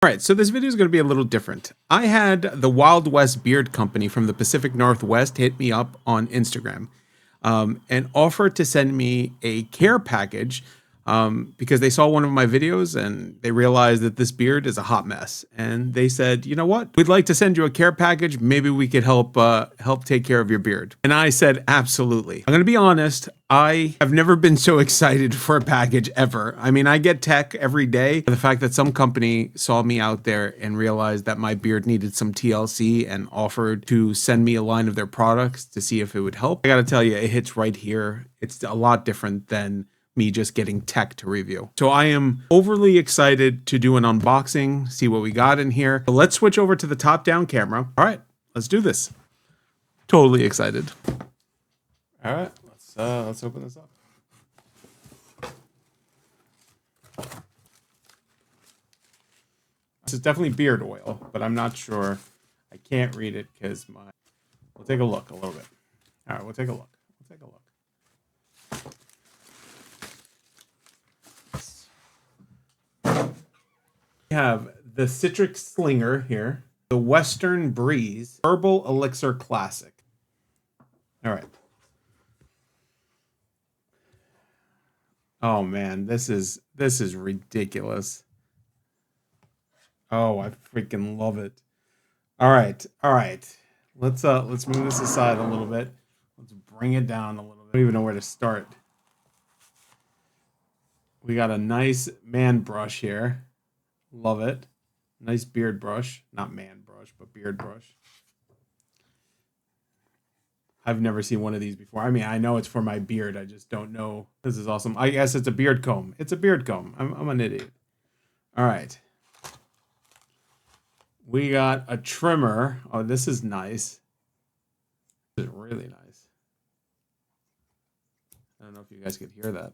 All right, so this video is going to be a little different. I had the Wild West Beard Company from the Pacific Northwest hit me up on Instagram and offered to send me a care package because they saw one of my videos and they realized that this beard is a hot mess. And they said, you know what? We'd like to send you a care package. Maybe we could help take care of your beard. And I said, absolutely. I'm going to be honest. I have never been so excited for a package ever. I mean, I get tech every day. The fact that some company saw me out there and realized that my beard needed some TLC and offered to send me a line of their products to see if it would help. I got to tell you, it hits right here. It's a lot different than me just getting tech to review. So I am overly excited to do an unboxing, see what we got in here. So let's switch over to the top-down camera. All right, let's do this. Totally excited. All right, let's open this up. This is definitely beard oil, but I'm not sure. I can't read it because we'll take a look a little bit. All right, we'll take a look. We have the Citric Slinger here, the Western Breeze Herbal Elixir Classic. All right. Oh man, this is ridiculous. Oh, I freaking love it. All right. Let's move this aside a little bit. Let's bring it down a little bit. I don't even know where to start. We got a nice man brush here. Love it. Nice beard brush. Not man brush, but beard brush. I've never seen one of these before. I mean, I know it's for my beard. I just don't know. This is awesome. I guess it's a beard comb. It's a beard comb. I'm an idiot. All right. We got a trimmer. Oh, this is nice. This is really nice. I don't know if you guys could hear that.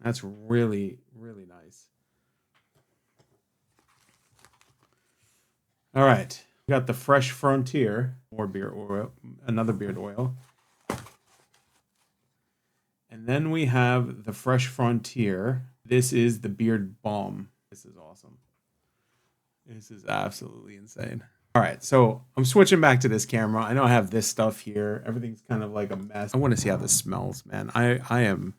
That's really, really nice. All right, we got the Fresh Frontier, more beard oil, another beard oil. And then we have the Fresh Frontier. This is the beard balm. This is awesome. This is absolutely insane. All right, so I'm switching back to this camera. I know I have this stuff here. Everything's kind of like a mess. I want to see how this smells, man. I am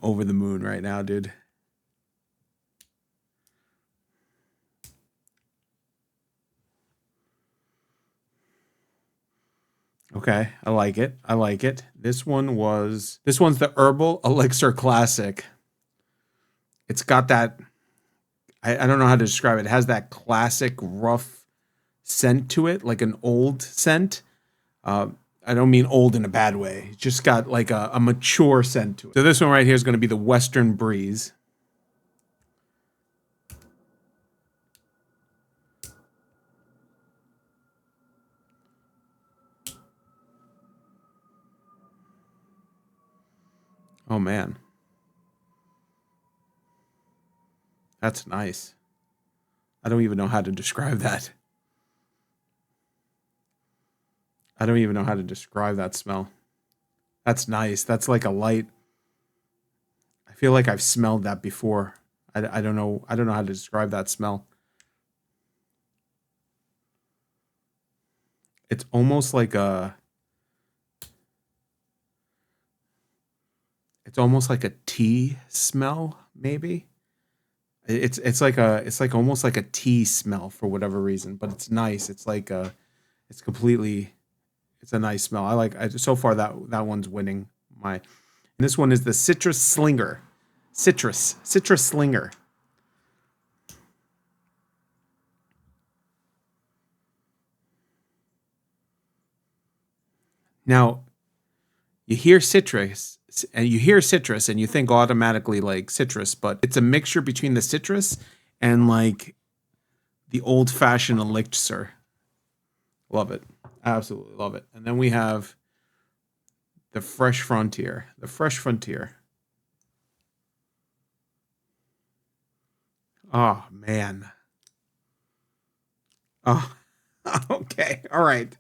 over the moon right now, dude. Okay, I like it. This one's the Herbal Elixir Classic. It's got that, I don't know how to describe it. It has that classic rough scent to it, like an old scent. I don't mean old in a bad way. It's just got like a mature scent to it. So this one right here is going to be the Western Breeze. Oh man. That's nice. I don't even know how to describe that. I don't even know how to describe that smell. That's nice. That's like a light. I feel like I've smelled that before. I don't know. I don't know how to describe that smell. It's almost like a tea smell, maybe. It's almost like a tea smell for whatever reason, but it's nice. It's a nice smell. So far that one's winning and this one is the Citrus Slinger. Citrus Slinger. Now, you hear citrus and you think automatically like citrus, but it's a mixture between the citrus and like the old-fashioned elixir. Love it. Absolutely love it. And then we have the Fresh Frontier. The Fresh Frontier. Oh, man. Oh, okay. All right.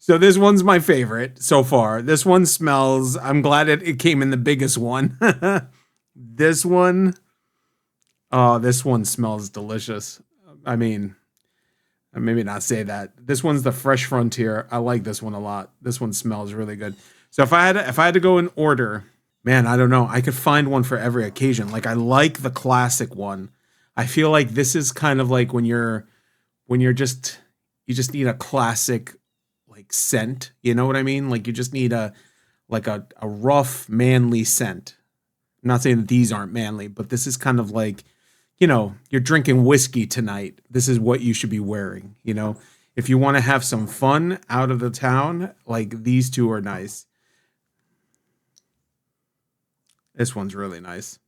So this one's my favorite so far. This one smells, I'm glad it came in the biggest one. This one, Oh, this one smells delicious. I mean, maybe not say that. This one's the Fresh Frontier. I like this one a lot. This one smells really good. So if I had to go in order, man, I don't know. I could find one for every occasion. Like I like the classic one. I feel like this is kind of like when you're just you just need a classic like scent. You know what I mean? Like you just need a rough manly scent. I'm not saying that these aren't manly, but this is kind of like, you're drinking whiskey tonight. This is what you should be wearing. If you want to have some fun out of the town, like these two are nice. This one's really nice.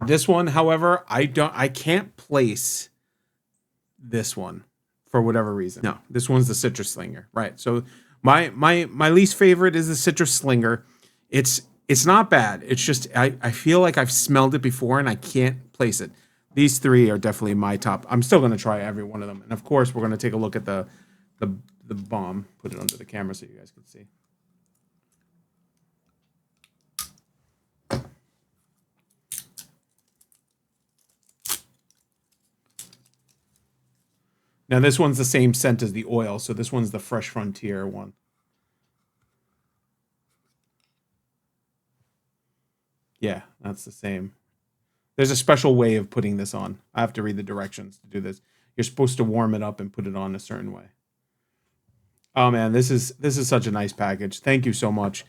This one, however, I can't place this one for whatever reason. No, this one's the Citrus Slinger. Right. So my least favorite is the Citrus Slinger. It's not bad. It's just I feel like I've smelled it before and I can't place it. These three are definitely my top. I'm still gonna try every one of them. And of course we're gonna take a look at the bomb, put it under the camera so you guys can see. Now this one's the same scent as the oil, so this one's the Fresh Frontier one. Yeah, that's the same. There's a special way of putting this on. I have to read the directions to do this. You're supposed to warm it up and put it on a certain way. Oh man, this is such a nice package. Thank you so much.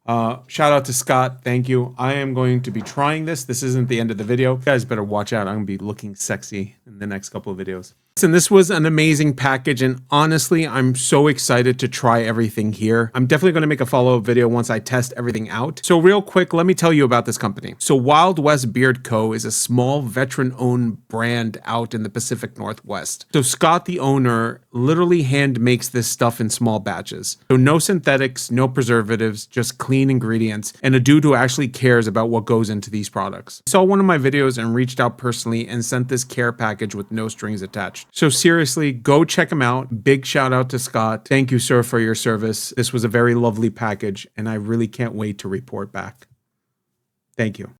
Shout out to Scott. Thank you. I am going to be trying this. This isn't the end of the video. You guys better watch out. I'm going to be looking sexy in the next couple of videos. Listen, this was an amazing package, and honestly, I'm so excited to try everything here. I'm definitely going to make a follow-up video once I test everything out. So real quick, let me tell you about this company. So Wild West Beard Co. is a small veteran-owned brand out in the Pacific Northwest. So Scott, the owner, literally hand makes this stuff in small batches. So no synthetics, no preservatives, just clean ingredients, and a dude who actually cares about what goes into these products. He saw one of my videos and reached out personally and sent this care package with no strings attached. So seriously, go check him out. Big shout out to Scott. Thank you, sir, for your service. This was a very lovely package, and I really can't wait to report back. Thank you.